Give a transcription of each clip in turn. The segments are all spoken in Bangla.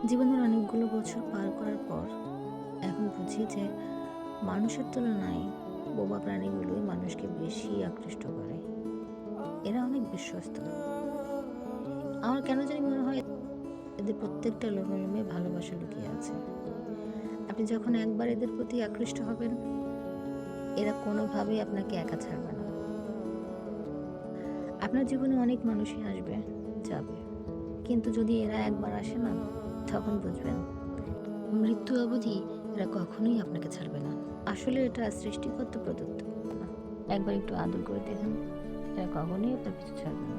জীবনের অনেকগুলো বছর পার করার পর এখন বুঝি যে মানুষের তুলনায় বোবা প্রাণীগুলোই মানুষকে বেশি আকৃষ্ট করে। এরা অনেক বিশ্বস্ত। আমার কেন জানি মনে হয় এদের প্রত্যেকটা লোমে লোমে ভালোবাসা লুকিয়ে আছে। আপনি যখন একবার এদের প্রতি আকৃষ্ট হবেন, এরা কোনোভাবেই আপনাকে একা ছাড়বে না। আপনার জীবনে অনেক মানুষই আসবে, যাবে, কিন্তু যদি এরা একবার আসে না, তখন বুঝবেন মৃত্যু অবধি এরা কখনোই আপনাকে ছাড়বে না। আসলে এটা সৃষ্টিগত প্রদত্ত না। একবার একটু আদর করে দেখেন, এরা কখনোই আপনার পিছু ছাড়বে না।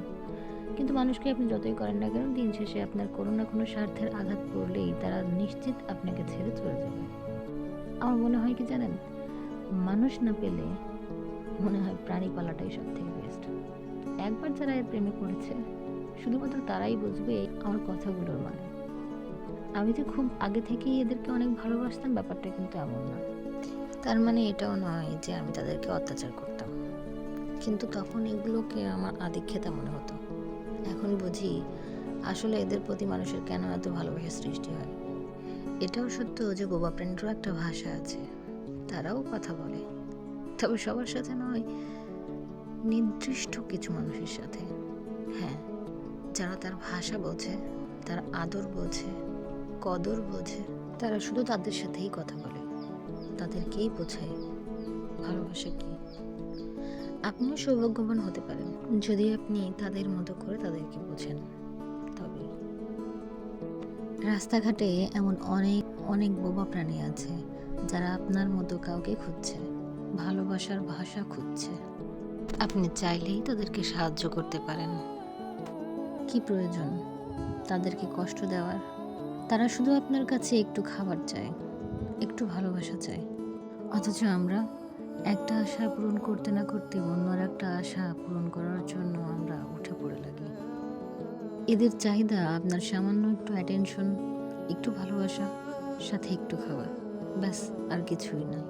কিন্তু মানুষকে আপনি যতই করেন না কেন, দিন শেষে আপনার কোনো না কোনো স্বার্থের আঘাত পড়লেই তারা নিশ্চিত আপনাকে ছেড়ে চলে যাবে। আমার মনে হয় কি জানেন, মানুষ না পেলে মনে হয় প্রাণী পালাটাই সব থেকে বেস্ট। একবার যারা এর প্রেমে পড়েছে, শুধুমাত্র তারাই বুঝবে আমার কথাগুলোর মানে। আমি যে খুব আগে থেকেই এদেরকে অনেক ভালোবাসতাম, ব্যাপারটা কিন্তু এমন না। তার মানে এটাও নয় যে আমি তাদেরকে অত্যাচার করতাম, কিন্তু তখন এগুলোকে আমার আদিক্ষেতা মনে হতো। এখন বুঝি আসলে এদের প্রতি মানুষের কেন এত ভালোবাসার সৃষ্টি হয়। এটাও সত্য যে বোবা প্রাণীরও একটা ভাষা আছে, তারাও কথা বলে, তবে সবার সাথে নয়, নির্দিষ্ট কিছু মানুষের সাথে। হ্যাঁ, যারা তার ভাষা বোঝে, তার আদর বোঝে, কদর বোঝে, তারা শুধু তাদের সাথেই কথা বলে, তাদেরকেই বোঝায় ভালোবাসা কি। আপনিও সৌভাগ্যবান হতে পারেন যদি আপনি তাদের মতো করে তাদেরকে বোঝেন। তবে রাস্তাঘাটে এমন অনেক অনেক বোবা প্রাণী আছে যারা আপনার মতো কাউকে খুঁজছে, ভালোবাসার ভাষা খুঁজছে। আপনি চাইলেই তাদেরকে সাহায্য করতে পারেন। কি প্রয়োজন তাদেরকে কষ্ট দেওয়ার? তারা শুধু আপনার কাছে একটু খাবার চায়, একটু ভালোবাসা চায়। অথচ আমরা একটা আশা পূরণ করতে না করতে অন্য আর একটা আশা পূরণ করার জন্য আমরা উঠে পড়ে লাগি। এদের চাহিদা আপনার সামান্য একটু অ্যাটেনশন, একটু ভালোবাসা, সাথে একটু খাবার, ব্যাস, আর কিছুই নয়।